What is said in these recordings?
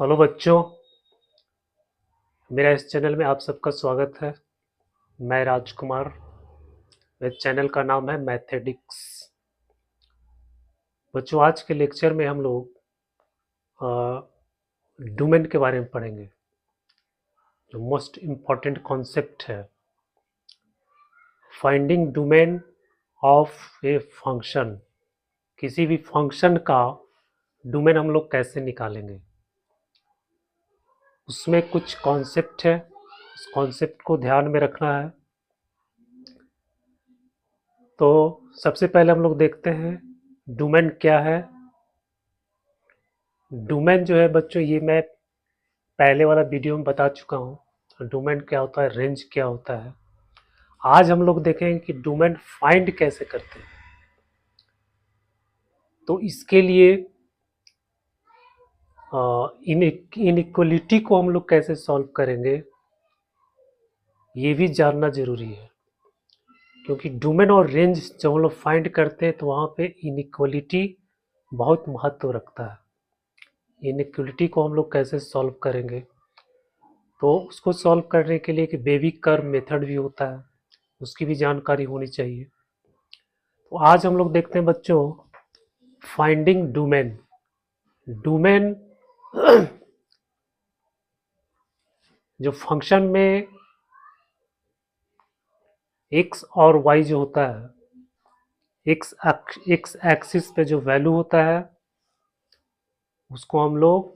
Hello बच्चों, मेरा इस चैनल में आप सबका स्वागत है। मैं राजकुमार। मेरे चैनल का नाम है मैथेडिक्स। बच्चों, आज के लेक्चर में हम लोग डोमेन के बारे में पढ़ेंगे, जो मोस्ट इम्पॉर्टेंट कॉन्सेप्ट है। Finding domain of a function. किसी भी फंक्शन का डोमेन हम लोग कैसे निकालेंगे, उसमें कुछ कॉन्सेप्ट है। उस कॉन्सेप्ट को ध्यान में रखना है। तो सबसे पहले हम लोग देखते हैं डोमेन क्या है। डोमेन जो है बच्चों, ये मैं पहले वाला वीडियो में बता चुका हूँ। डोमेन क्या होता है, रेंज क्या होता है। आज हम लोग देखेंगे कि डोमेन फाइंड कैसे करते हैं। तो इसके लिए इनइक्वलिटी को हम लोग कैसे सॉल्व करेंगे, ये भी जानना जरूरी है। क्योंकि डोमेन और रेंज जब हम लोग फाइंड करते हैं तो वहाँ पे इनइक्वलिटी बहुत महत्व रखता है। इनइक्वलिटी को हम लोग कैसे सॉल्व करेंगे, तो उसको सॉल्व करने के लिए एक बेबी कर्व मेथड भी होता है, उसकी भी जानकारी होनी चाहिए। तो आज हम लोग देखते हैं बच्चों फाइंडिंग डोमेन। डोमेन जो फंक्शन में एक्स और वाई जो होता है, एक्स एक्सिस पे जो वैल्यू होता है उसको हम लोग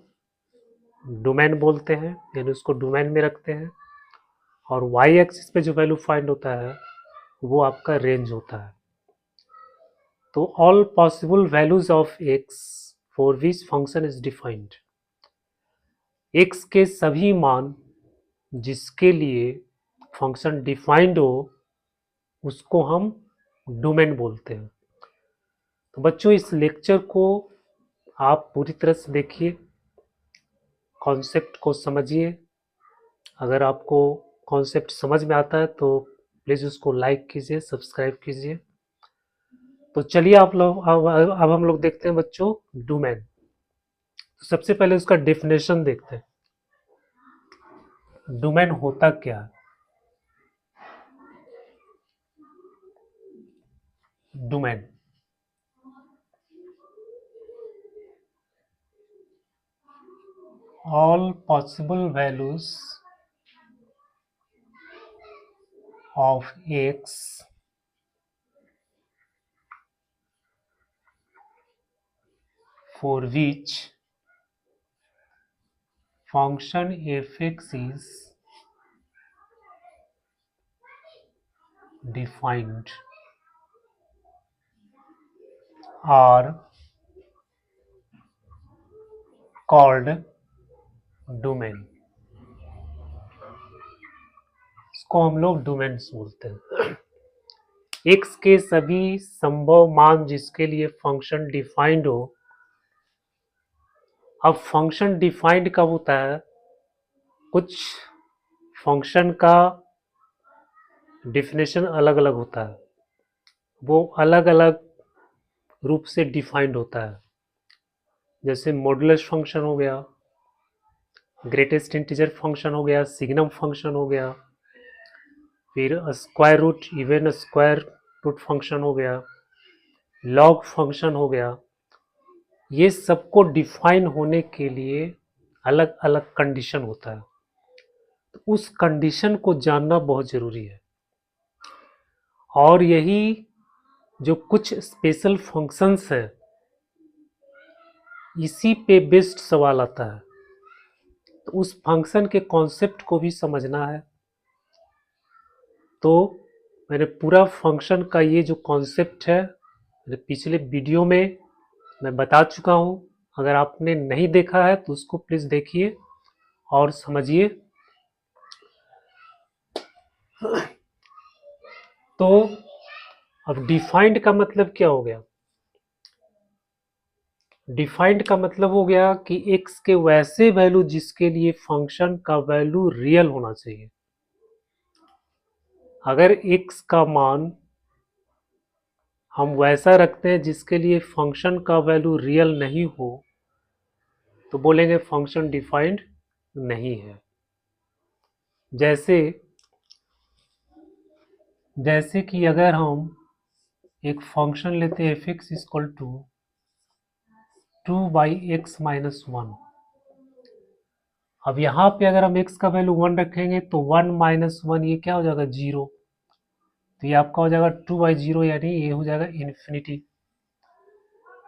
डोमेन बोलते हैं, यानी उसको डोमेन में रखते हैं। और वाई एक्सिस पे जो वैल्यू फाइंड होता है वो आपका रेंज होता है। तो all possible values of x for which function is defined. X के सभी मान जिसके लिए फंक्शन डिफाइंड हो उसको हम डोमेन बोलते हैं। तो बच्चों, इस लेक्चर को आप पूरी तरह से देखिए, कॉन्सेप्ट को समझिए। अगर आपको कॉन्सेप्ट समझ में आता है तो प्लीज़ उसको लाइक कीजिए, सब्सक्राइब कीजिए। तो चलिए आप लोग अब हम लोग देखते हैं बच्चों डोमेन। तो सबसे पहले उसका डेफिनेशन देखते हैं। डोमेन होता क्या है? Domain all possible values of x for which function f(x) is defined are called domain। इसको हम लोग डोमेन्स बोलते हैं। x के सभी संभव मान जिसके लिए फंक्शन डिफाइंड हो। अब फंक्शन डिफाइंड कब होता है? कुछ फंक्शन का डिफिनेशन अलग अलग होता है, वो अलग अलग रूप से डिफाइंड होता है। जैसे मॉडुलस फंक्शन हो गया, ग्रेटेस्ट इंटीजर फंक्शन हो गया, सिग्नम फंक्शन हो गया, फिर square root, even square root function हो गया, लॉग फंक्शन हो गया। ये सबको डिफाइन होने के लिए अलग अलग कंडीशन होता है। तो उस कंडीशन को जानना बहुत जरूरी है। और यही जो कुछ स्पेशल फंक्शंस हैं, इसी पे बेस्ड सवाल आता है। तो उस फंक्शन के कॉन्सेप्ट को भी समझना है। तो मैंने पूरा फंक्शन का ये जो कॉन्सेप्ट है मेरे पिछले वीडियो में मैं बता चुका हूँ। अगर आपने नहीं देखा है तो उसको प्लीज़ देखिए और समझिए। तो अब डिफाइंड का मतलब क्या हो गया? डिफाइंड का मतलब हो गया कि x के वैसे वैल्यू जिसके लिए फंक्शन का वैल्यू रियल होना चाहिए। अगर x का मान हम वैसा रखते हैं जिसके लिए फंक्शन का वैल्यू रियल नहीं हो, तो बोलेंगे फंक्शन डिफाइंड नहीं है। जैसे जैसे कि अगर हम एक फंक्शन लेते हैं F x equal to 2/x-1। अब यहाँ पे अगर हम x का वैल्यू 1 रखेंगे तो 1 माइनस 1 ये क्या हो जाएगा, 0। तो ये आपका हो जाएगा 2/0, यानी ये हो जाएगा इन्फिनिटी।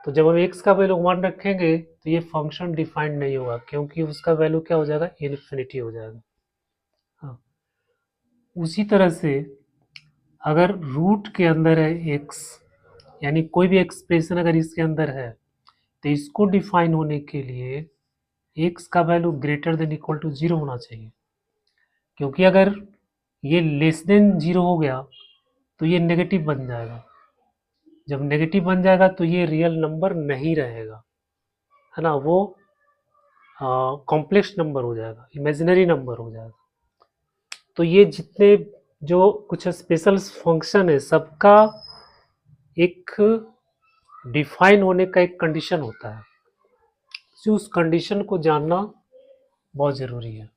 तो जब हम x का वैल्यू 1 रखेंगे तो ये फंक्शन डिफाइंड नहीं होगा, क्योंकि उसका वैल्यू क्या हो जाएगा, इन्फिनिटी हो जाएगा। हाँ, उसी तरह से अगर रूट के अंदर है x, यानी कोई भी एक्सप्रेशन अगर इसके अंदर है, तो इसको डिफाइन होने के लिए x का value greater than equal to 0 होना चाहिए। क्योंकि अगर ये लेस देन 0 हो गया तो ये नेगेटिव बन जाएगा। जब नेगेटिव बन जाएगा तो ये रियल नंबर नहीं रहेगा, है ना, वो कॉम्प्लेक्स नंबर हो जाएगा, इमेजिनरी नंबर हो जाएगा। तो ये जितने जो कुछ स्पेशल फंक्शन है, सबका एक डिफाइन होने का एक कंडीशन होता है, तो उस कंडीशन को जानना बहुत ज़रूरी है।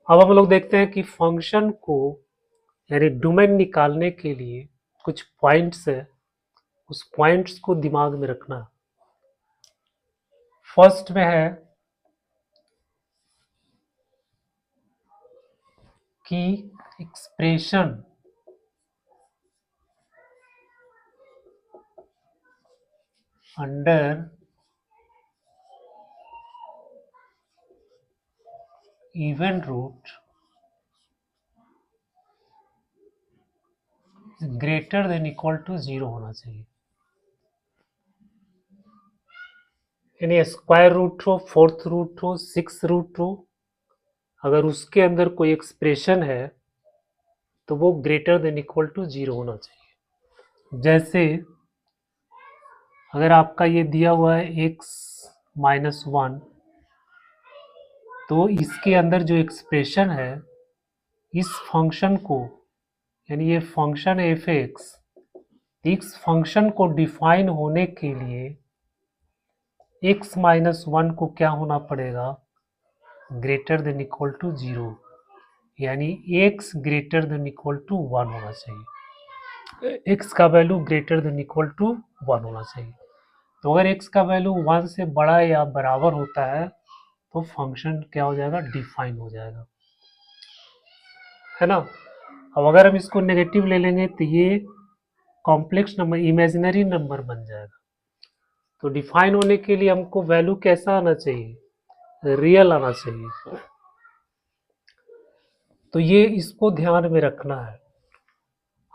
अब हम लोग देखते हैं कि फंक्शन को यानी डोमेन निकालने के लिए कुछ पॉइंट्स है, उस पॉइंट्स को दिमाग में रखना है। फर्स्ट में है कि expression under even root greater than equal to 0 होना चाहिए। यानी स्क्वायर रूट हो, फोर्थ रूट हो, सिक्स रूट हो, अगर उसके अंदर कोई एक्सप्रेशन है तो वो ग्रेटर देन इक्वल टू 0 होना चाहिए। जैसे अगर आपका ये दिया हुआ है x-1, तो इसके अंदर जो एक्सप्रेशन है इस फंक्शन को, यानी ये फंक्शन है एफ एक्स, इस फंक्शन को डिफाइन होने के लिए x-1 को क्या होना पड़ेगा, ग्रेटर देन इक्वल टू 0, यानी x greater than equal to 1 होना चाहिए। x का value greater than equal to 1 होना चाहिए। तो अगर x का वैल्यू 1 से बड़ा या बराबर होता है तो फंक्शन क्या हो जाएगा, डिफाइन हो जाएगा, है ना। अब अगर हम इसको नेगेटिव ले लेंगे तो ये कॉम्प्लेक्स नंबर, इमेजिनरी नंबर बन जाएगा। तो डिफाइन होने के लिए हमको वैल्यू कैसा आना चाहिए, रियल आना चाहिए। तो ये इसको ध्यान में रखना है।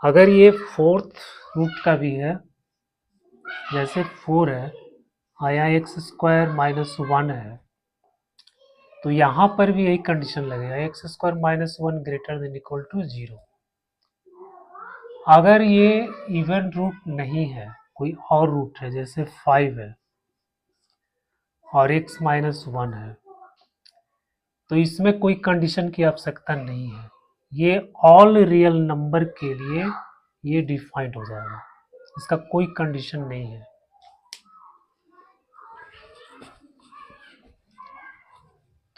अगर ये फोर्थ रूट का भी है, जैसे 4 है, आया x² - 1 है, तो यहाँ पर भी यही कंडीशन लगेगा, x² - 1 greater than equal to 0। अगर ये इवन रूट नहीं है, कोई और रूट है, जैसे 5 है और x-1 है, तो इसमें कोई कंडीशन की आवश्यकता नहीं है, ये ऑल रियल नंबर के लिए ये डिफाइंड हो जाएगा, इसका कोई कंडीशन नहीं है।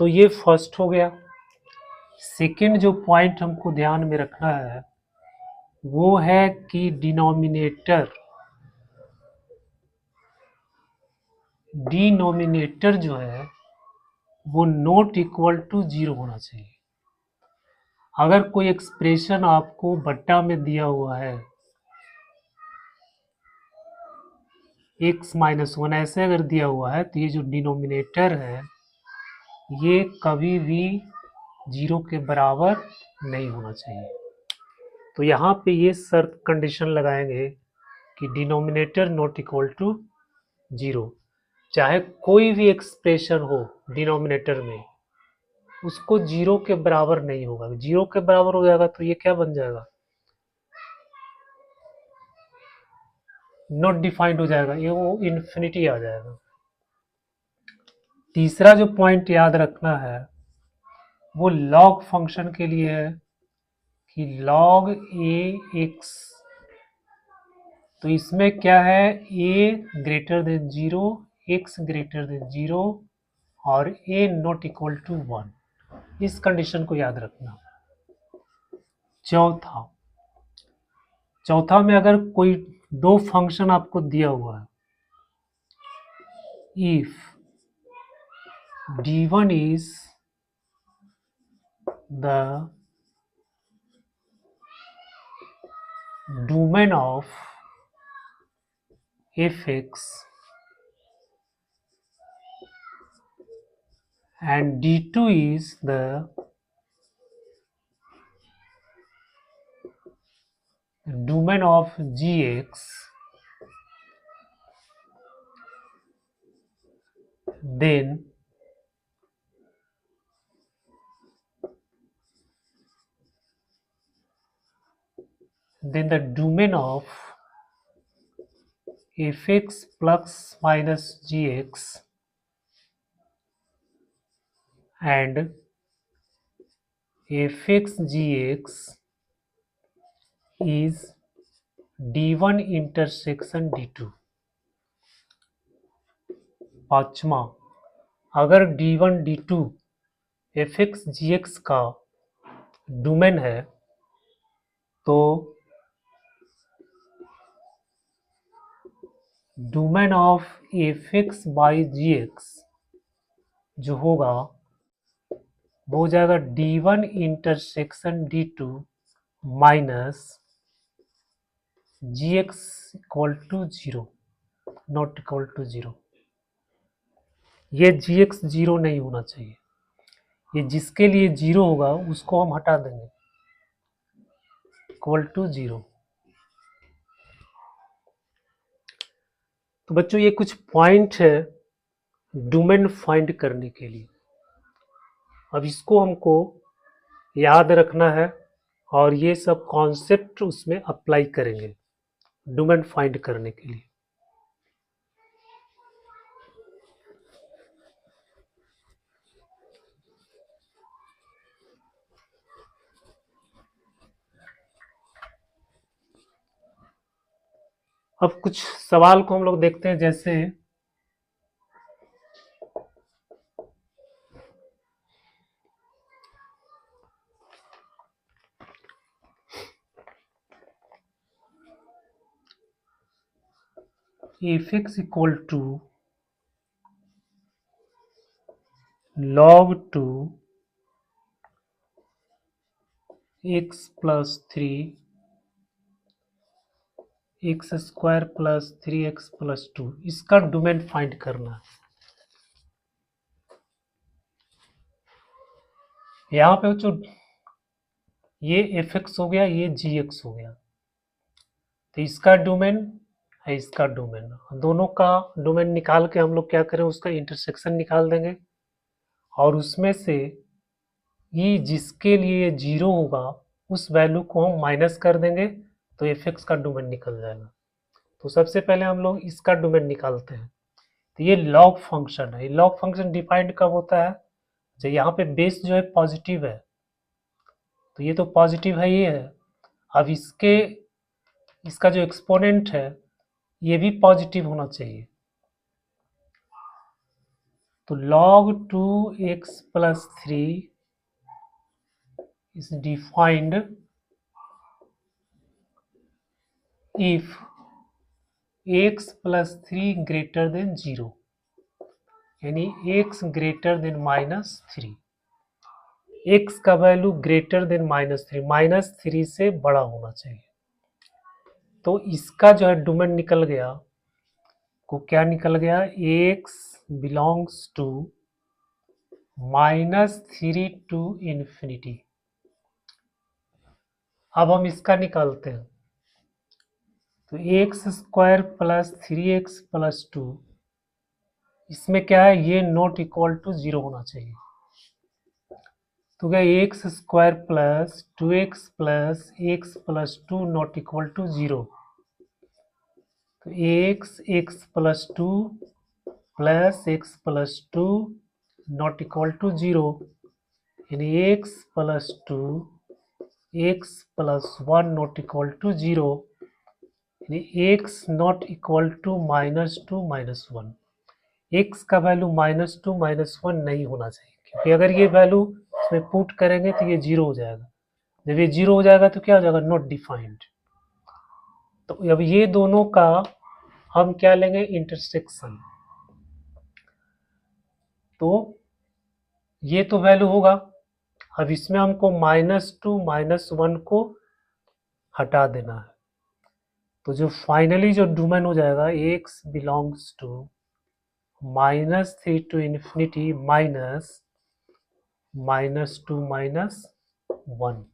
तो ये फर्स्ट हो गया। सेकंड जो पॉइंट हमको ध्यान में रखना है वो है कि डिनोमिनेटर जो है वो नॉट इक्वल टू 0 होना चाहिए। अगर कोई एक्सप्रेशन आपको बट्टा में दिया हुआ है x-1 ऐसे अगर दिया हुआ है, तो ये जो डिनोमिनेटर है ये कभी भी 0 के बराबर नहीं होना चाहिए। तो यहाँ पे ये शर्त कंडीशन लगाएंगे कि डिनोमिनेटर नॉट इक्वल टू 0, चाहे कोई भी एक्सप्रेशन हो डिनोमिनेटर में, उसको 0 के बराबर नहीं होगा। 0 के बराबर हो जाएगा तो ये क्या बन जाएगा, नॉट डिफाइंड हो जाएगा, ये वो इन्फिनिटी आ जाएगा। तीसरा जो पॉइंट याद रखना है वो लॉग फंक्शन के लिए है कि log a x, तो इसमें क्या है, a greater than 0, x greater then 0 और a नॉट इक्वल टू 1। इस कंडीशन को याद रखना। चौथा में अगर कोई दो फंक्शन आपको दिया हुआ है, if d1 is the domain of fx and d2 is the domain of gx, then the domain of fx plus minus gx and fx gx is d1 intersection d2। पांचवा, अगर d1 d2 fx gx का domain है तो domain of fx by gx जो होगा वो हो जाएगा d1 intersection d2 minus gx equal to 0, not equal to 0। ये gx 0 नहीं होना चाहिए, ये जिसके लिए 0 होगा उसको हम हटा देंगे, इक्वल टू 0। तो बच्चों ये कुछ पॉइंट है डोमेन फाइंड करने के लिए। अब इसको हमको याद रखना है और ये सब कॉन्सेप्ट उसमें अप्लाई करेंगे डोमेन फाइंड करने के लिए। अब कुछ सवाल को हम लोग देखते हैं, जैसे fx equal to log 2 x plus 3 x square plus 3x plus 2, इसका डोमेन फाइंड करना है। यहाँ पे जो ये fx हो गया, ये gx हो गया, तो इसका डोमेन है, इसका डोमेन, दोनों का डोमेन निकाल के हम लोग क्या करें, उसका इंटरसेक्शन निकाल देंगे और उसमें से ये जिसके लिए 0 होगा उस वैल्यू को हम माइनस कर देंगे तो fx का डोमेन निकल जाएगा। तो सबसे पहले हम लोग इसका डोमेन निकालते हैं। तो ये लॉग फंक्शन है। लॉग फंक्शन डिफाइंड कब होता है, जब यहाँ पे बेस जो है पॉजिटिव है, तो ये तो पॉजिटिव है, ये है। अब इसका जो एक्सपोनेंट है ये भी पॉजिटिव होना चाहिए। तो log 2x plus 3 is defined if x plus 3 greater than 0, यानी x greater then minus 3, x का वैल्यू ग्रेटर देन माइनस 3 से बड़ा होना चाहिए। तो इसका जो है डोमेन निकल गया, को क्या निकल गया, x belongs to -3 to infinity. अब हम इसका निकालते हैं, तो x square plus 3x plus 2, इसमें क्या है, ये नॉट इक्वल टू 0 होना चाहिए। तो क्या x square plus 2x plus x plus 2 not equal to 0। तो x plus 2 plus x plus 2 not equal to 0, यानी x plus 2 x plus one not equal to zero, यानी x not equal to -2 -1। X का value -2 -1 नहीं होना चाहिए, क्योंकि अगर ये वैल्यू इसमें पुट करेंगे तो ये जीरो हो जाएगा। जब ये जीरो हो जाएगा तो क्या हो जाएगा, नॉट डिफाइंड। तो अब ये दोनों का हम क्या लेंगे, इंटरसेक्शन। तो ये तो वैल्यू होगा। अब इसमें हमको -2 -1 को हटा देना है। तो जो फाइनली जो डोमेन हो जाएगा, x belongs to -3 to infinity -2 -1।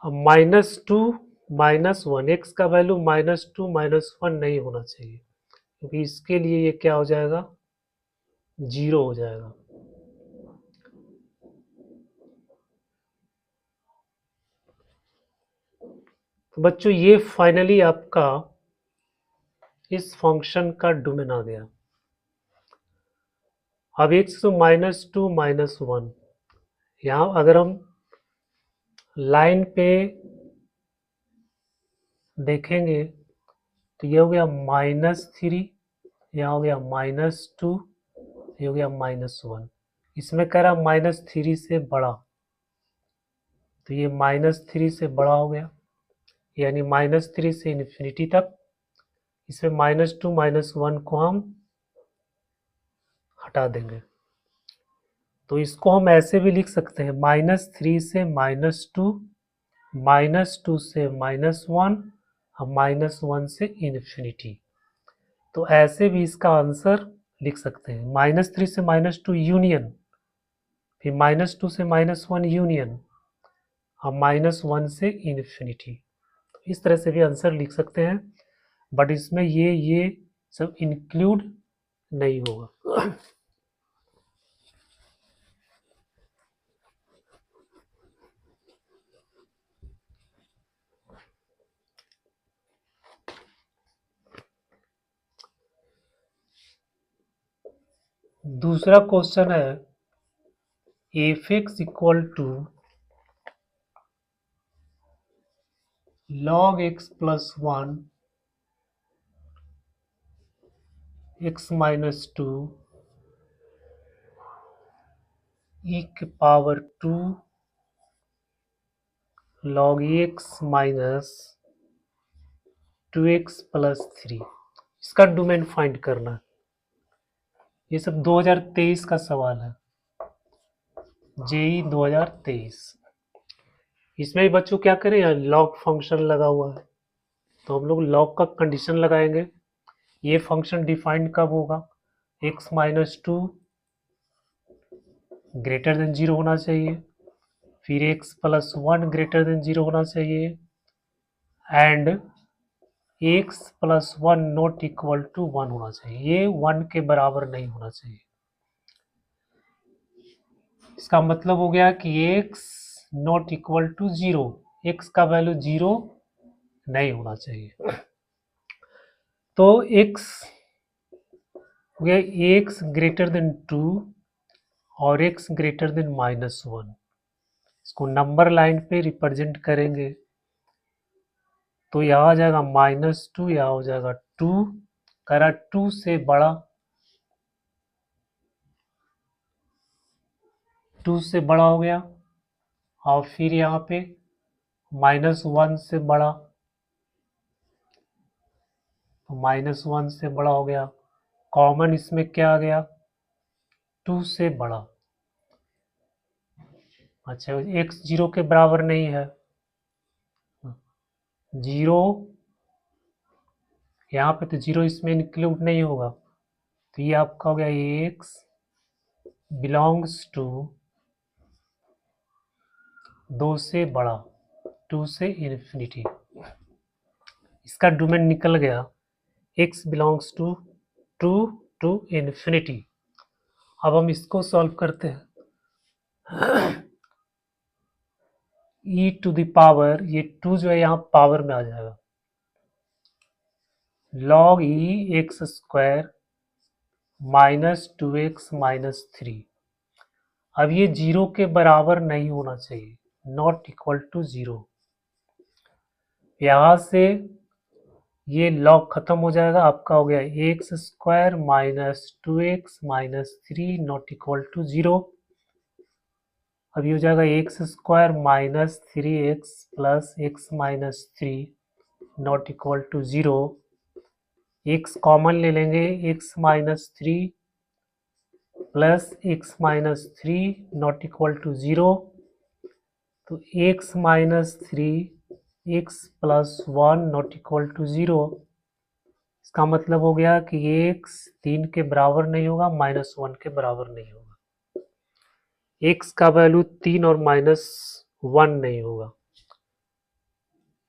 अब -2 -1, एक्स का वैल्यू -2 -1 नहीं होना चाहिए, क्योंकि इसके लिए ये क्या हो जाएगा, जीरो हो जाएगा। तो बच्चों ये फाइनली आपका इस फंक्शन का डोमेन आ गया। अब एक्स तो -2 -1, यहाँ अगर हम लाइन पे देखेंगे तो ये हो गया -3, यहाँ हो गया -2, ये हो गया -1। इसमें कह रहा -3 से बड़ा, तो ये -3 से बड़ा हो गया, यानी -3 से इन्फिनिटी तक। इसमें -2 -1 को हम हटा देंगे, तो इसको हम ऐसे भी लिख सकते हैं, -3 से -2, -2 से -1, और -1 से इन्फिनिटी। तो ऐसे भी इसका आंसर लिख सकते हैं, -3 से -2 यूनियन, फिर -2 से -1 यूनियन, और -1 से इन्फिनिटी। तो इस तरह से भी आंसर लिख सकते हैं, बट इसमें ये सब इंक्लूड नहीं होगा। दूसरा क्वेश्चन है, f x equal to log x plus 1 x minus 2 e के power 2 log x minus 2x plus 3। इसका डोमेन फाइंड करना है। ये सब 2023 का सवाल है, जेई 2023। इसमें भी बच्चों क्या करें, यहाँ लॉग फंक्शन लगा हुआ है, तो हम लोग लॉग का कंडीशन लगाएंगे। ये फंक्शन डिफाइंड कब होगा, x माइनस 2 ग्रेटर देन 0 होना चाहिए, फिर x प्लस 1 ग्रेटर देन 0 होना चाहिए, and x plus 1 not equal to 1 होना चाहिए। ये 1 के बराबर नहीं होना चाहिए। इसका मतलब हो गया कि x not equal to 0, x का वैल्यू 0 नहीं होना चाहिए। तो x हो गया x ग्रेटर देन 2 और x ग्रेटर देन -1। इसको नंबर लाइन पे रिप्रेजेंट करेंगे, तो यहाँ आ जाएगा -2, यहाँ हो जाएगा 2, करा 2 से बड़ा, 2 से बड़ा हो गया, और फिर यहाँ पे -1 से बड़ा, तो -1 से बड़ा हो गया। कॉमन इसमें क्या आ गया, 2 से बड़ा। अच्छा, x 0 के बराबर नहीं है, 0 यहाँ पे, तो 0 इसमें इंक्लूड नहीं होगा, तो ये आपका हो गया x बिलोंग्स टू 2 से बड़ा, 2 से इन्फिनिटी। इसका डोमेन निकल गया, x belongs to 2 to infinity. अब हम इसको सॉल्व करते हैं। e टू द पावर, ये 2 जो है यहाँ पावर में आ जाएगा, log e x square -2x -3। अब ये 0 के बराबर नहीं होना चाहिए, नॉट इक्वल टू 0। यहाँ से ये लॉग खत्म हो जाएगा, आपका हो गया x square minus 2x minus 3 not equal to 0। अब ये हो जाएगा x square minus 3x plus x minus 3 not equal to 0। X common ले लेंगे, x minus 3 plus x minus 3 not equal to 0। तो x minus 3 x plus 1 not equal to 0। इसका मतलब हो गया कि एक्स 3 के बराबर नहीं होगा, माइनस 1 के बराबर नहीं होगा। एक्स का वैल्यू 3 और माइनस 1 नहीं होगा।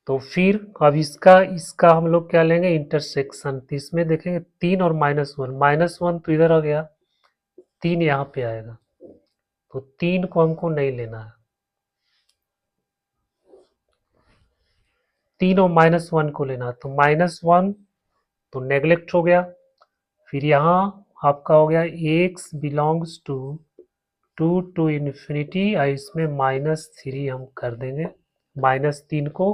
तो फिर अब इसका हम लोग क्या लेंगे, इंटरसेक्शन। तो इसमें देखेंगे 3 और माइनस वन तो इधर आ गया, 3 यहाँ पे आएगा, तो 3 को हमको नहीं लेना है, 3 और माइनस 1 को लेना है। तो माइनस 1 तो नेग्लेक्ट हो गया। फिर यहाँ आपका हो गया x belongs to 2 to infinity, और इसमें माइनस 3 हम कर देंगे, माइनस 3 को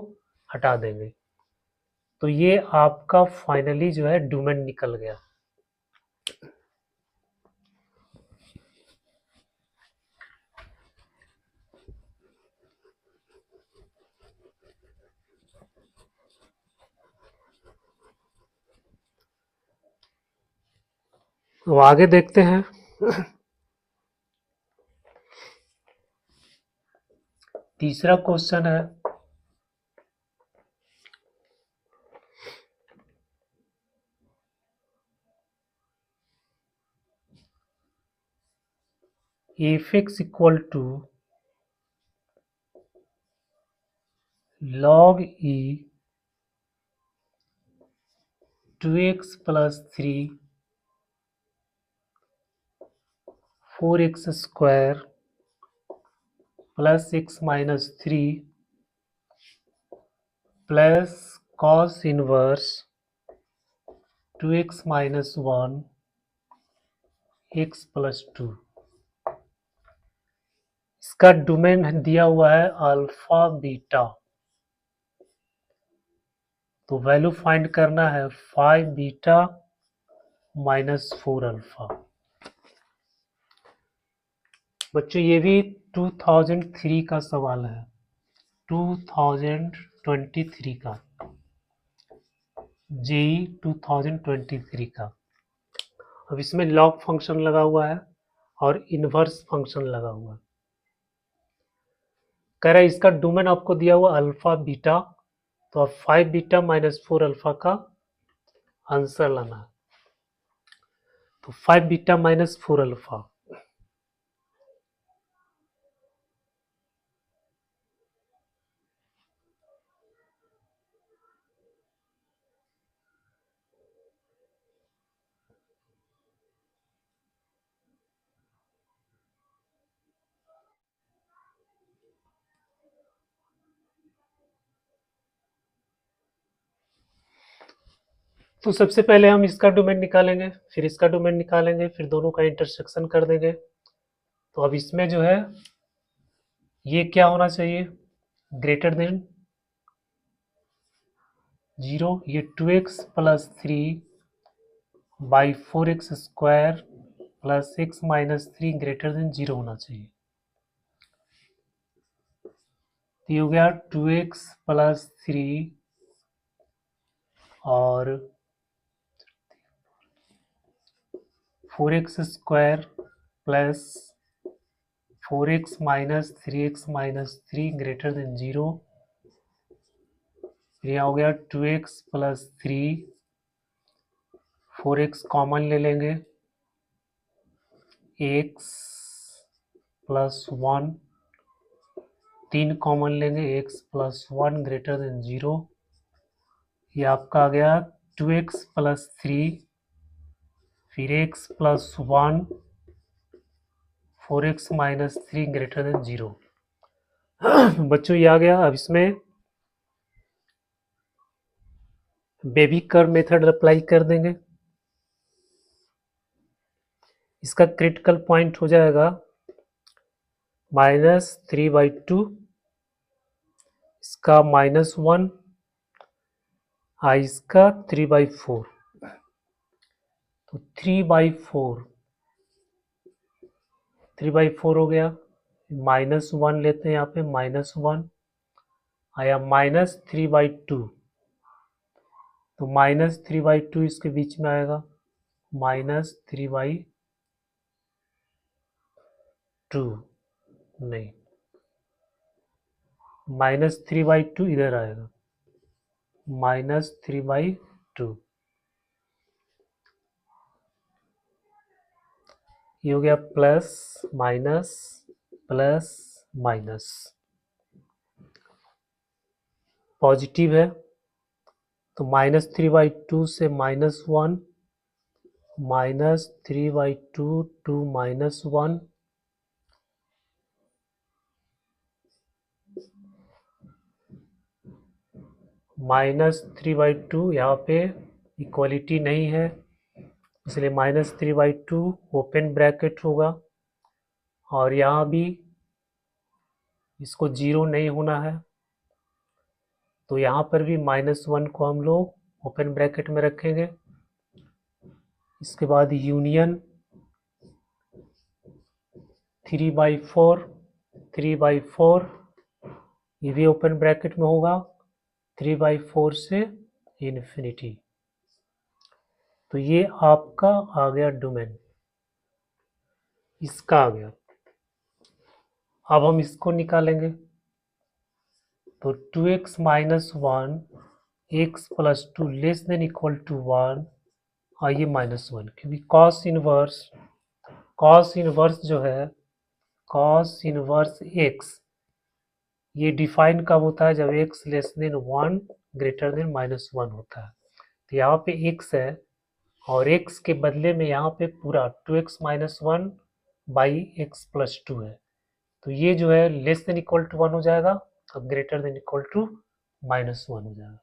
हटा देंगे। तो ये आपका फाइनली जो है डोमेन निकल गया। तो आगे देखते हैं। तीसरा क्वेश्चन है, f x equal to log e 2x plus 3 4x square plus x minus 3 plus cos inverse 2x minus 1 x plus 2। इसका डोमेन दिया हुआ है अल्फा बीटा। तो वैल्यू फाइंड करना है 5 बीटा माइनस 4 अल्फा। बच्चों ये भी 2003 का सवाल है, 2023 का, जेई 2023 का। अब इसमें लॉग फंक्शन लगा हुआ है और इनवर्स फंक्शन लगा हुआ है। कह रहा है इसका डोमेन आपको दिया हुआ अल्फा बीटा, तो अब 5 बीटा माइनस 4 अल्फा का आंसर लाना है। तो 5 बीटा माइनस 4 अल्फा, तो सबसे पहले हम इसका डोमेन निकालेंगे, फिर इसका डोमेन निकालेंगे, फिर दोनों का इंटरसेक्शन कर देंगे। तो अब इसमें जो है ये क्या होना चाहिए, ग्रेटर देन 0। ये 2x plus 3 by 4x square plus x minus 3 greater than 0 होना चाहिए। तो ये हो गया 2x प्लस 3 और 4x square plus 4x minus 3x minus 3 greater than 0। फिर यहाँ हो गया 2x प्लस 3, 4x कॉमन ले लेंगे, x प्लस 1, 3 कॉमन लेंगे, x प्लस 1 ग्रेटर देन 0। ये आपका आ गया 2x प्लस 3, फिर x plus 1, 4x minus 3 greater than 0। बच्चों ये आ गया। अब इसमें बेबी कर्व मेथड अप्लाई कर देंगे। इसका क्रिटिकल पॉइंट हो जाएगा -3/2, इसका -1, इसका 3/4, तो 3/4 हो गया। -1 लेते हैं यहाँ पे, -1 आया, -3/2, तो -3/2 इसके बीच में आएगा, -3/2 नहीं, -3/2 इधर आएगा, -3/2, ये हो गया plus minus plus minus, positive है तो -3/2 से -1, -3/2 टू -1, -3/2, यहाँ पे इक्वलिटी नहीं है इसलिए -3/2 ओपन ब्रैकेट होगा, और यहाँ भी इसको 0 नहीं होना है, तो यहाँ पर भी -1 को हम लोग ओपन ब्रैकेट में रखेंगे। इसके बाद यूनियन 3/4, 3/4 ये भी ओपन ब्रैकेट में होगा, 3/4 से इन्फिनिटी। तो ये आपका आ गया डोमेन, इसका आ गया। अब हम इसको निकालेंगे, तो 2x - 1 x + 2 < 1, ये -1, क्योंकि कॉस इनवर्स जो है, कॉस इनवर्स x, ये डिफाइन कब होता है, जब x < 1 (-1 होता है। तो यहाँ पे x है, और x के बदले में यहाँ पे पूरा 2x - 1 x + 2 है, तो ये जो है < 1 हो जाएगा, अब < -1 हो जाएगा।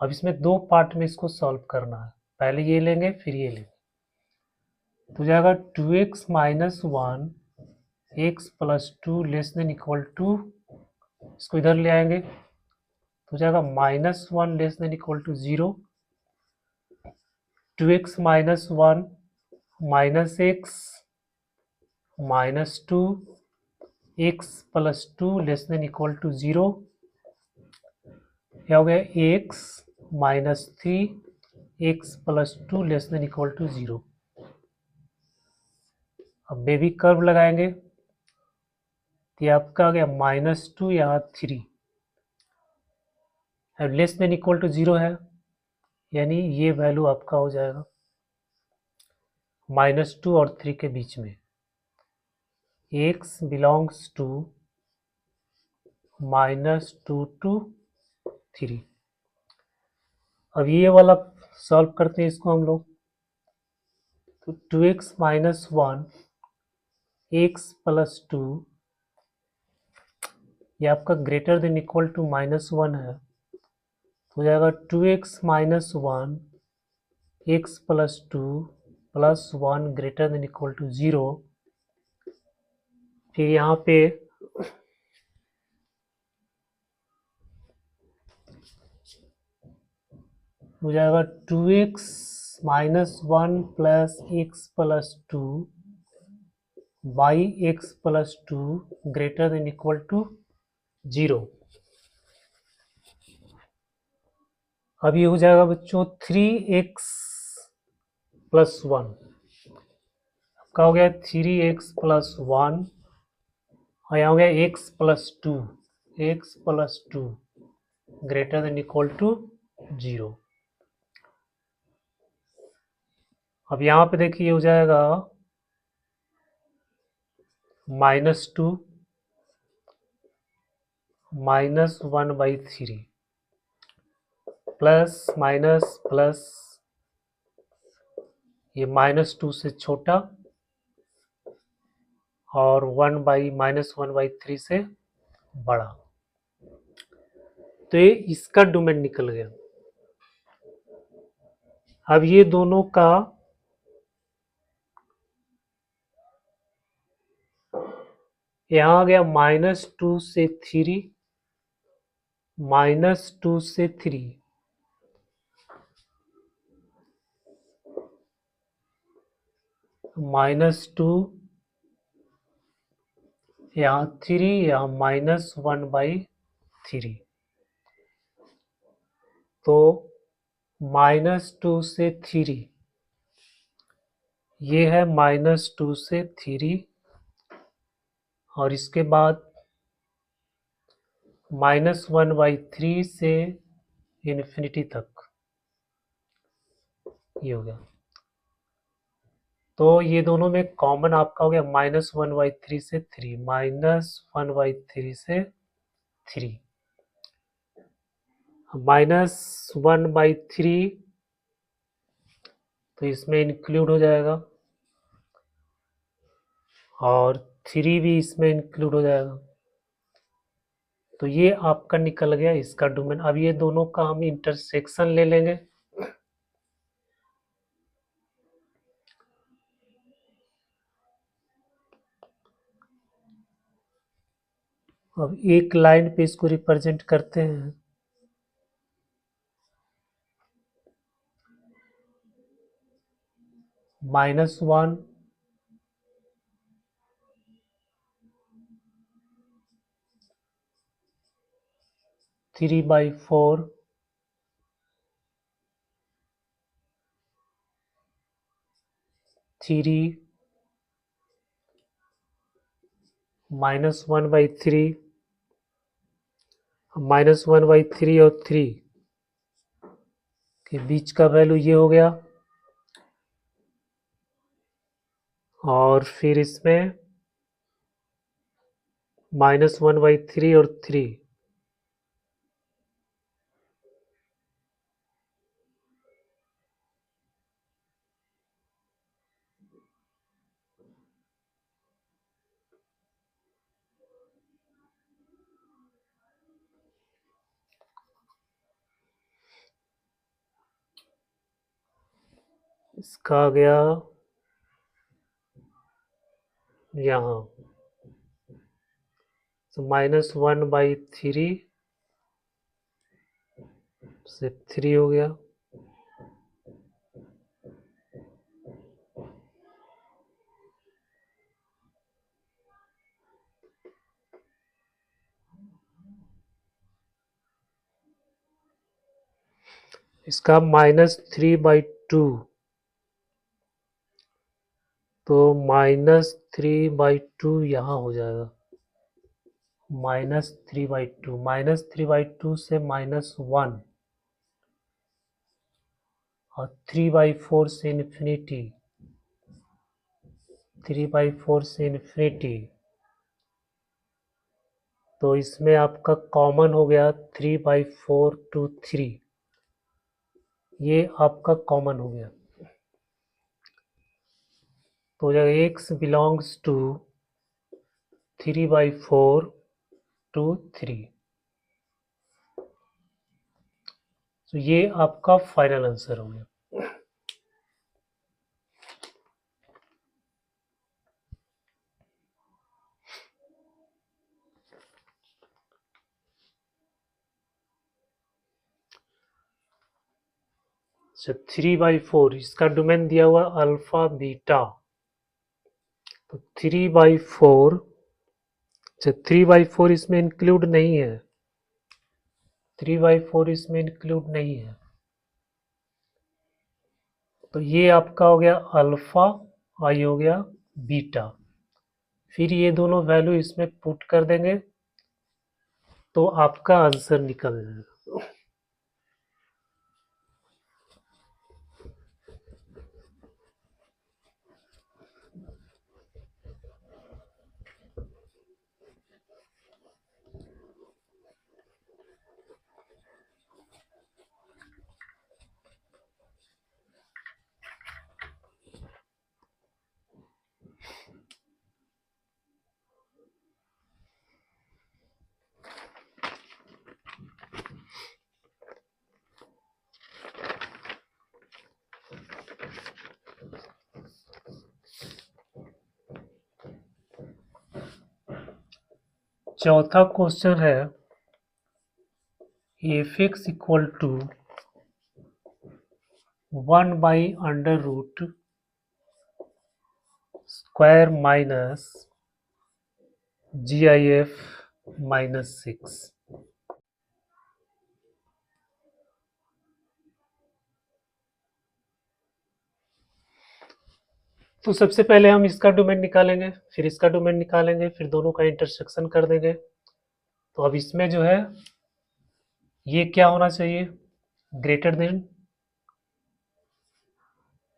अब इसमें दो पार्ट में इसको सॉल्व करना है, पहले ये लेंगे फिर ये लेंगे, तो जाएगा 2x - 1 x + 2 < इसको इधर ले आएंगे, तो जाएगा -1 < 0, 2x - 1 -x -2 x + 2 < 0, क्या हो गया x - 3 x + 2 < 0। अब बेबी कर्व लगाएंगे, तो ये आपका आ गया -2, यहाँ 3, अब < 0 है, यानी ये वैल्यू आपका हो जाएगा -2 और 3 के बीच में, x belongs to -2 to 3। अब ये वाला सॉल्व करते हैं इसको हम लोग, तो 2x - 1 x + 2, ये आपका > -1 है, तो हो जाएगा 2x - 1 x + 2 + 1 > 0। फिर यहाँ पे हो जाएगा 2x - 1 + x + 2 x + 2 > 0। अब ये हो जाएगा बच्चों 3x + 1, आपका हो गया 3x + 1, और यहाँ हो गया x + 2 > 0। अब यहाँ पे देखिए हो जाएगा -2 -1/3 प्लस माइनस प्लस, ये -2 से छोटा और -1/3 से बड़ा, तो ये इसका डोमेन निकल गया। अब ये दोनों का यहाँ आ गया -2 से 3, -2 से 3, -2, यहाँ 3, यहाँ -1/3, तो -2 से 3, ये है -2 से 3, और इसके बाद -1/3 से इन्फिनिटी तक, ये हो गया। तो ये दोनों में कॉमन आपका हो गया -1/3 से 3, -1/3 से 3, -1/3 तो इसमें इंक्लूड हो जाएगा, और 3 भी इसमें इंक्लूड हो जाएगा। तो ये आपका निकल गया इसका डोमेन। अब ये दोनों का हम इंटरसेक्शन ले लेंगे। अब एक लाइन पे इसको रिप्रेजेंट करते हैं। -1, 3/4, 3, -1/3, -1/3 और 3 के बीच का वैल्यू ये हो गया, और फिर इसमें -1/3 और 3, इसका आ गया यहाँ, तो -1/3 से 3 हो गया, इसका -3/2, तो -3/2 यहाँ हो जाएगा, -3/2, -3/2 से -1, और 3/4 से इन्फिनिटी, 3/4 से इन्फिनिटी, तो इसमें आपका कॉमन हो गया 3/4 to 3, ये आपका कॉमन हो गया। तो हो जाएगा x बिलोंग्स टू 3/4 to 3, तो ये आपका फाइनल आंसर हो गया। अच्छा, 3/4 इसका डोमेन दिया हुआ अल्फा बीटा, तो 3/4, अच्छा 3/4 इसमें इंक्लूड नहीं है, 3/4 इसमें इंक्लूड नहीं है, तो ये आपका हो गया अल्फा, और ये हो गया बीटा। फिर ये दोनों वैल्यू इसमें पुट कर देंगे, तो आपका आंसर निकल जाएगा। चौथा क्वेश्चन है f x equal to 1/√² minus GIF -6। तो सबसे पहले हम इसका डोमेन निकालेंगे, फिर इसका डोमेन निकालेंगे, फिर दोनों का इंटरसेक्शन कर देंगे। तो अब इसमें जो है ये क्या होना चाहिए, ग्रेटर देन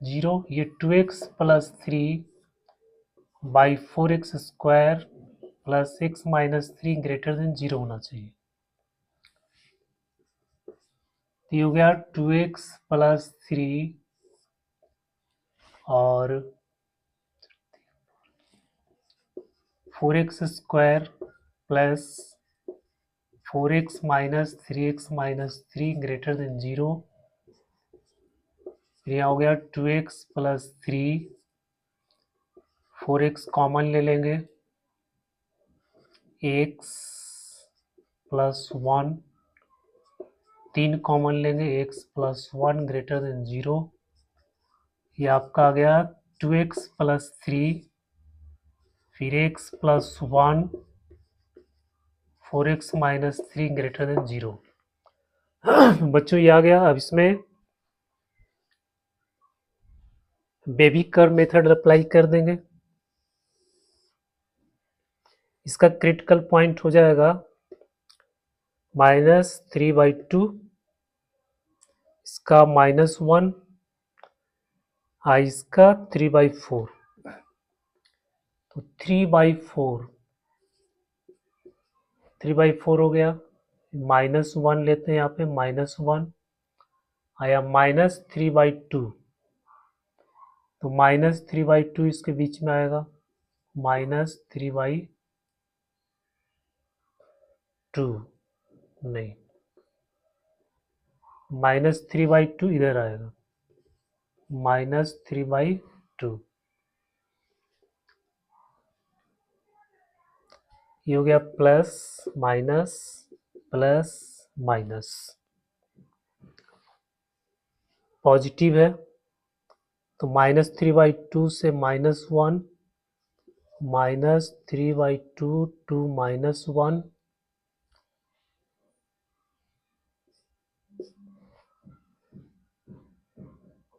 0, ये 2x plus 3/4x² plus x minus 3 greater than 0 होना चाहिए। तो ये हो गया 2x प्लस 3 और 4x² plus 4x minus 3x minus 3 greater than 0। फिर यहाँ हो गया 2x प्लस 3, 4x कॉमन ले लेंगे, x प्लस 1, 3 कॉमन लेंगे, x प्लस 1 ग्रेटर देन 0। ये आपका आ गया 2x प्लस 3, फिर x plus 1, 4x minus 3 greater than 0। बच्चों ये आ गया। अब इसमें बेबी कर्व मेथड अप्लाई कर देंगे। इसका क्रिटिकल पॉइंट हो जाएगा -3/2, इसका -1, इसका 3/4। तो 3/4 हो गया, -1 लेते हैं यहाँ पे, -1 आया, -3/2, तो -3/2 इसके बीच में आएगा, -3/2 नहीं, -3/2 इधर आएगा, -3/2। ये हो गया plus minus plus minus, positive है तो -3/2 से -1, -3/2 टू -1,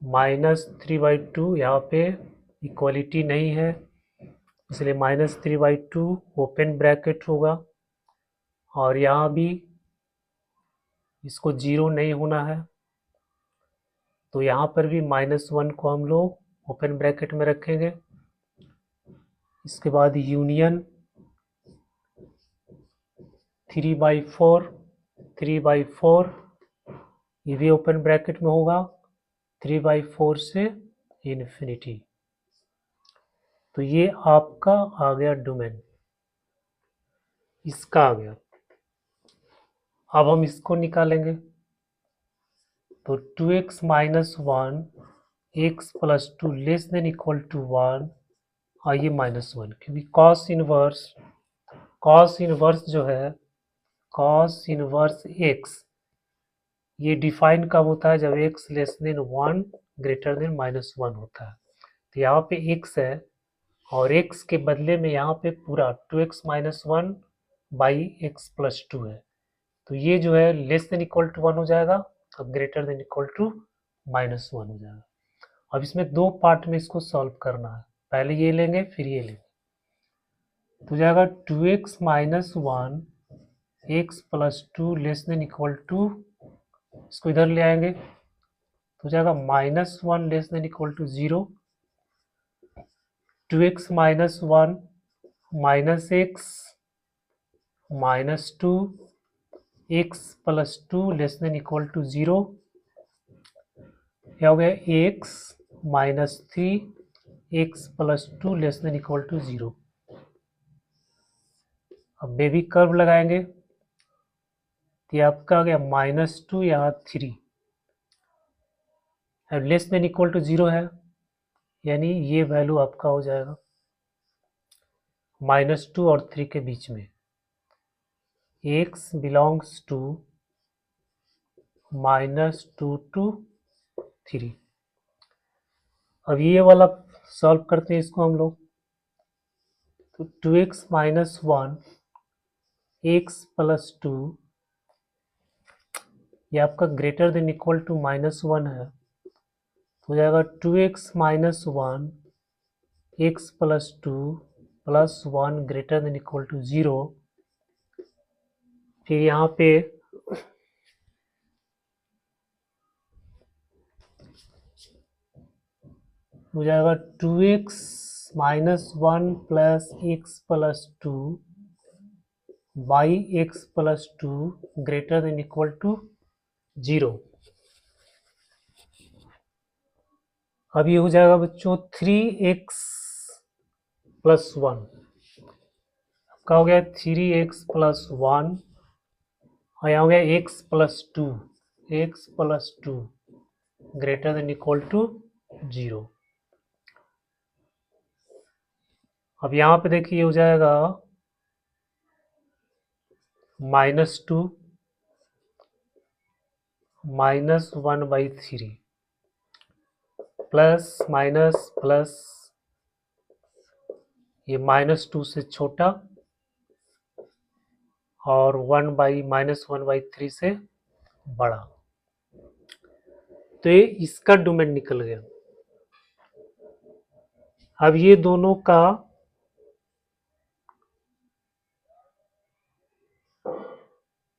-3/2 यहाँ पे इक्वलिटी नहीं है, इसलिए -3/2 ओपन ब्रैकेट होगा, और यहाँ भी इसको 0 नहीं होना है, तो यहाँ पर भी -1 को हम लोग ओपन ब्रैकेट में रखेंगे। इसके बाद यूनियन 3/4, 3/4 ये भी ओपन ब्रैकेट में होगा, 3/4 से इन्फिनिटी। तो ये आपका आ गया डोमेन, इसका आ गया। अब हम इसको निकालेंगे, तो 2x minus 1 x plus 2 less than equal to 1, ये -1, क्योंकि कॉस इनवर्स जो है, कॉस इनवर्स x, ये डिफाइन कब होता है, जब x less than 1 greater than -1 होता है। तो यहाँ पे x है, और x के बदले में यहाँ पे पूरा 2x minus 1 by x plus 2 है, तो ये जो है लेस देन इक्वल टू 1 हो जाएगा, अब ग्रेटर देन इक्वल टू -1 हो जाएगा। अब इसमें दो पार्ट में इसको सॉल्व करना है, पहले ये लेंगे फिर ये लेंगे, तो जाएगा 2x minus 1 x plus 2 less than equal to, इसको इधर ले आएंगे तो जाएगा -1 less than equal to 0, 2x minus 1 minus x -2 x plus 2 less than equal to 0, क्या हो गया x minus 3 x plus 2 less than equal to 0। अब बेबी कर्व लगाएंगे, तो आपका आ गया -2 यहाँ 3, अब लेस देन इक्वल टू 0 है, यानी ये वैल्यू आपका हो जाएगा -2 और 3 के बीच में, x बिलोंग्स टू -2 to 3। अब ये वाला सॉल्व करते हैं इसको हम लोग। तो 2x - 1 x + 2, ये आपका ग्रेटर देन इक्वल टू -1 है, तो हो जाएगा 2x - 1 x + 2 + 1 greater than equal to 0। फिर यहाँ पे हो जाएगा 2x - 1 + x + 2 x + 2 greater than equal to 0। अब ये हो जाएगा बच्चों 3x + 1, आपका हो गया 3x + 1, और यहाँ हो गया x + 2 greater than equal to 0। अब यहाँ पे देखिए हो जाएगा -2 -1/3 प्लस माइनस प्लस, ये -2 से छोटा और -1/3 से बड़ा, तो ये इसका डोमेन निकल गया। अब ये दोनों का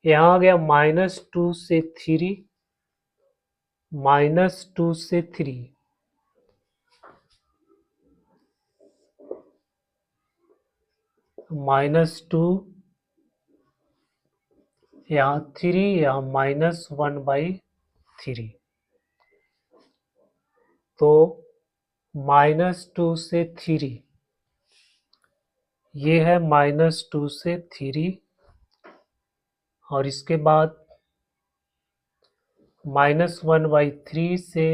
यहाँ आ गया -2 से 3 -2 से 3 -2, यहाँ 3, यहाँ -1/3, तो -2 से 3, ये है -2 से 3, और इसके बाद -1/3 से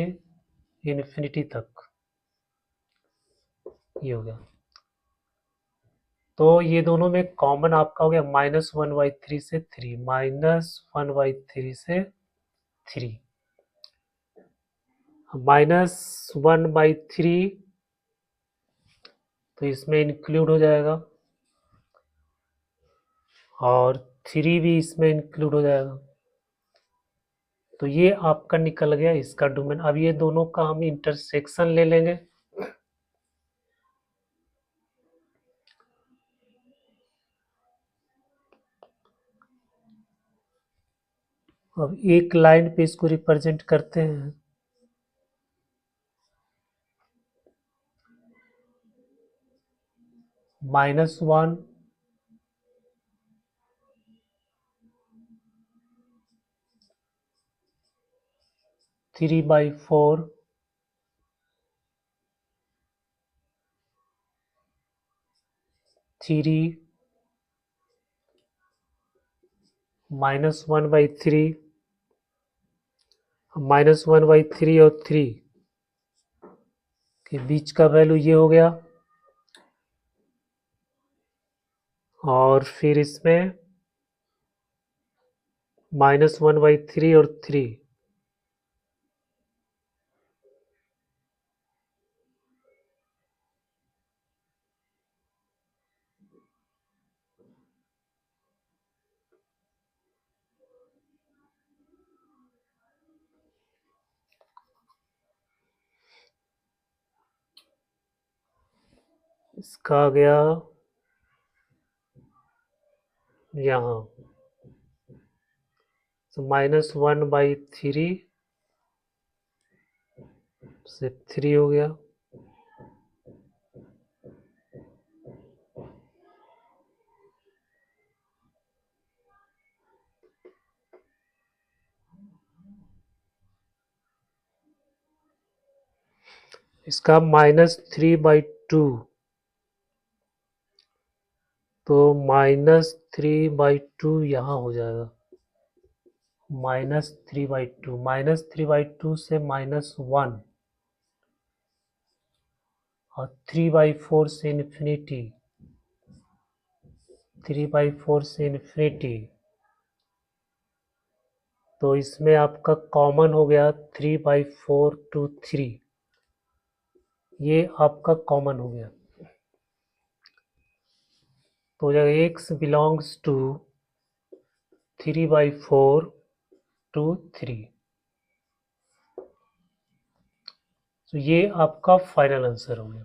इन्फिनिटी तक, ये हो गया। तो ये दोनों में कॉमन आपका हो गया -1/3 से 3, -1/3 से 3, -1/3 तो इसमें इंक्लूड हो जाएगा, और 3 भी इसमें इंक्लूड हो जाएगा। तो ये आपका निकल गया इसका डोमेन। अब ये दोनों का हम इंटरसेक्शन ले लेंगे। अब एक लाइन पे इसको रिप्रेजेंट करते हैं। -1 3/4 3 -1/3 -1/3 और 3 के बीच का वैल्यू ये हो गया, और फिर इसमें -1/3 और 3, इसका आ गया यहाँ, तो -1/3 से 3 हो गया, इसका -3/2, तो -3/2 यहाँ हो जाएगा, -3/2 -3/2 से -1, और 3/4 से इन्फिनिटी, 3/4 से इन्फिनिटी, तो इसमें आपका कॉमन हो गया 3/4 to 3, ये आपका कॉमन हो गया। तो हो जाएगा x बिलोंग्स टू 3/4 to 3। तो ये आपका फाइनल आंसर हो गया।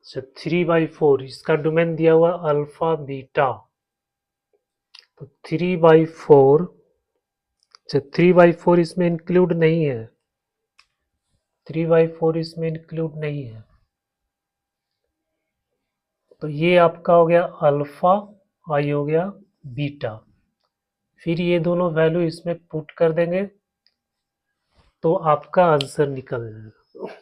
अच्छा, 3/4 इसका डोमेन दिया हुआ अल्फा बीटा, तो 3/4, अच्छा 3/4 इसमें इंक्लूड नहीं है, 3/4 इसमें इंक्लूड नहीं है, तो ये आपका हो गया अल्फा और ये हो गया बीटा। फिर ये दोनों वैल्यू इसमें पुट कर देंगे तो आपका आंसर निकल जाएगा।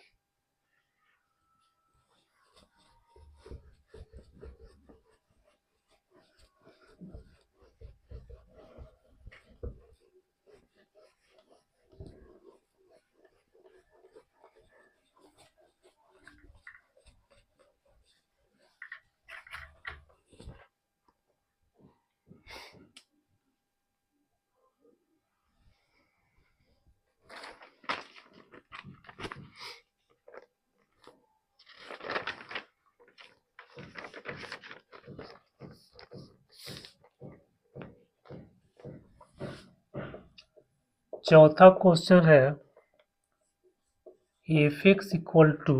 चौथा क्वेश्चन है f(x) equal to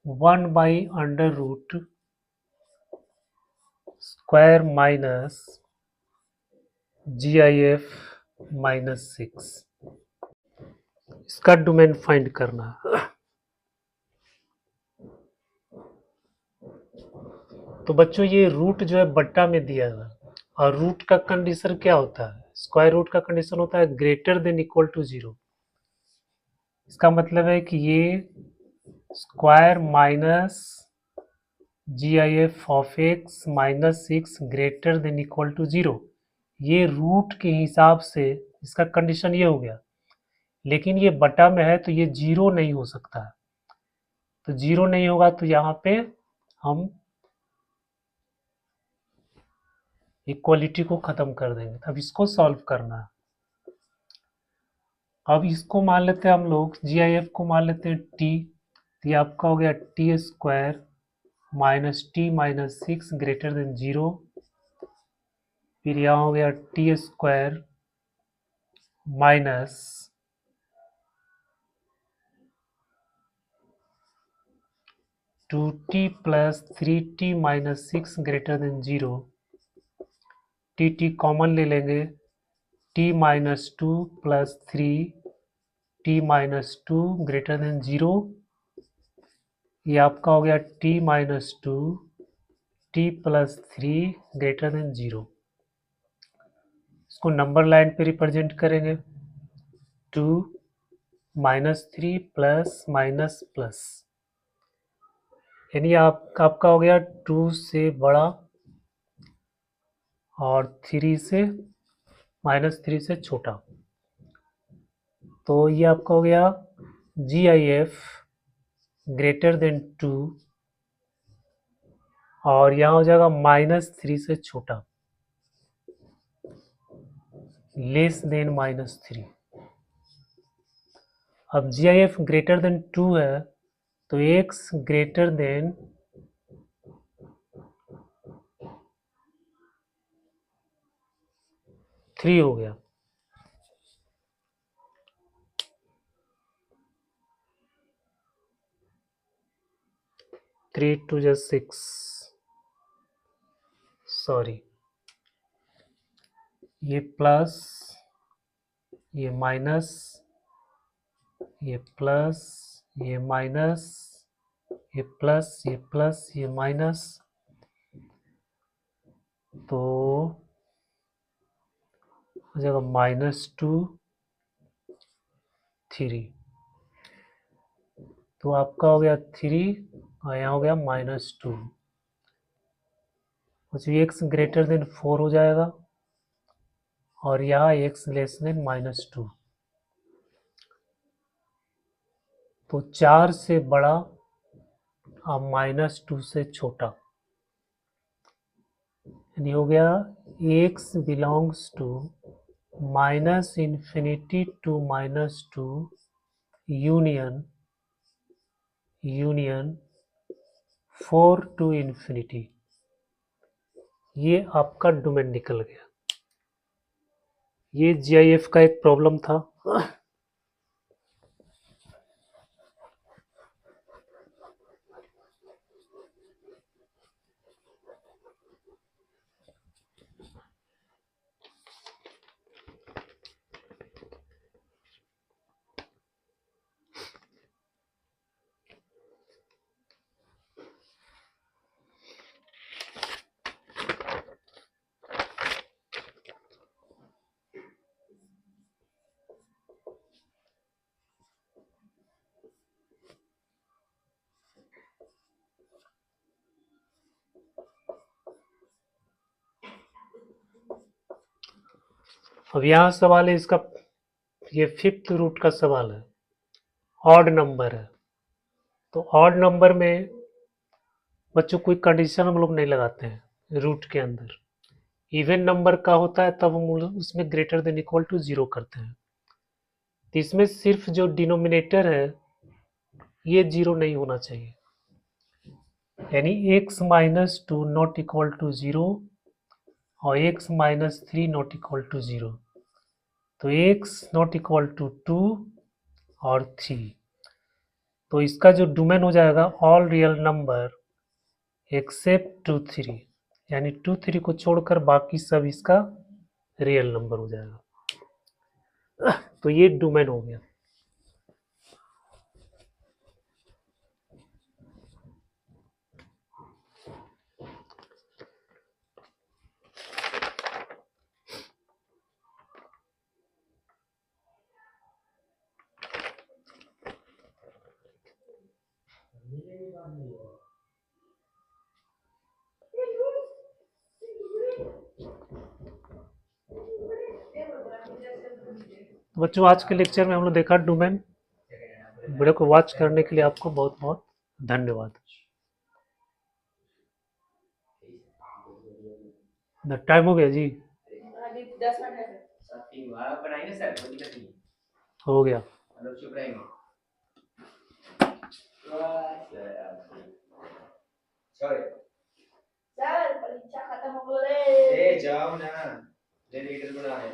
1/√ square minus GIF -6, इसका डोमेन फाइंड करना है। तो बच्चों ये रूट जो है बट्टा में दिया हुआ है और रूट का कंडीशन क्या होता है, स्क्वायर रूट का कंडीशन होता है ग्रेटर देन इक्वल टू 0। इसका मतलब है कि ये square minus GIF of x -6 greater than equal to 0, ये रूट के हिसाब से इसका कंडीशन ये हो गया। लेकिन ये बटा में है तो ये 0 नहीं हो सकता है, तो 0 नहीं होगा तो यहाँ पे हम इक्वलिटी को खत्म कर देंगे। अब इसको सॉल्व करना है। अब इसको मान लेते हैं हम लोग, GIF को मान लेते हैं t, तो ये आपका हो गया t square minus t -6 greater then 0। फिर यहाँ हो गया t square minus 2t plus 3t -6 greater then 0। t common ले लेंगे, t -2 plus 3t -2 greater then 0। ये आपका हो गया t -2 t plus 3 greater than 0। इसको नंबर लाइन पे रिप्रेजेंट करेंगे, 2 -3 प्लस माइनस प्लस, यानी आपका हो गया 2 से बड़ा और 3 से -3 से छोटा। तो ये आपका हो गया GIF ग्रेटर देन 2 और यहाँ हो जाएगा -3 से छोटा, लेस देन -3। अब GIF ग्रेटर देन 2 है तो x ग्रेटर देन 3 हो गया। थ्री टू जा 6, सॉरी, ये प्लस, ये माइनस, ये प्लस, ये माइनस, ये प्लस, ये प्लस, ये माइनस, तो हो जाएगा -2 3। तो आपका हो गया 3 और यहाँ हो गया -2। एक्स ग्रेटर देन 4 हो जाएगा और यहाँ x लेस देन -2, तो 4 से बड़ा और -2 से छोटा, यानी हो गया x belongs to -∞ to -2 union 4 to infinity. ये आपका डोमेन निकल गया। ये GIF का एक प्रॉब्लम था। अब यहाँ सवाल है इसका, ये 5th रूट का सवाल है, ऑड नंबर है। तो ऑड नंबर में बच्चों कोई कंडीशन हम लोग नहीं लगाते हैं रूट के अंदर। इवन नंबर का होता है तब हम उसमें ग्रेटर देन इक्वल टू 0 करते हैं। तो इसमें सिर्फ जो डिनोमिनेटर है ये 0 नहीं होना चाहिए, यानी x-2 नॉट इक्वल टू 0 और x-3 नॉट इक्वल टू 0। तो x नॉट इक्वल टू 2 और 3। तो इसका जो डोमेन हो जाएगा ऑल रियल नंबर एक्सेप्ट 2 3, यानी 2 3 को छोड़कर बाकी सब इसका रियल नंबर हो जाएगा। तो ये डोमेन हो गया। तो बच्चों आज के लेक्चर में हम लोग देखा डोमेन। वीडियो को वॉच करने के लिए आपको बहुत बहुत धन्यवाद। टाइम हो गया जी, 10 मिनट है सर। बनाएंगे सर, कोई दिक्कत नहीं हो गया। हम लोग चुप रहेंगे। सर परीक्षा खत्म हो गई। ए जाओ ना, लीडर बना है।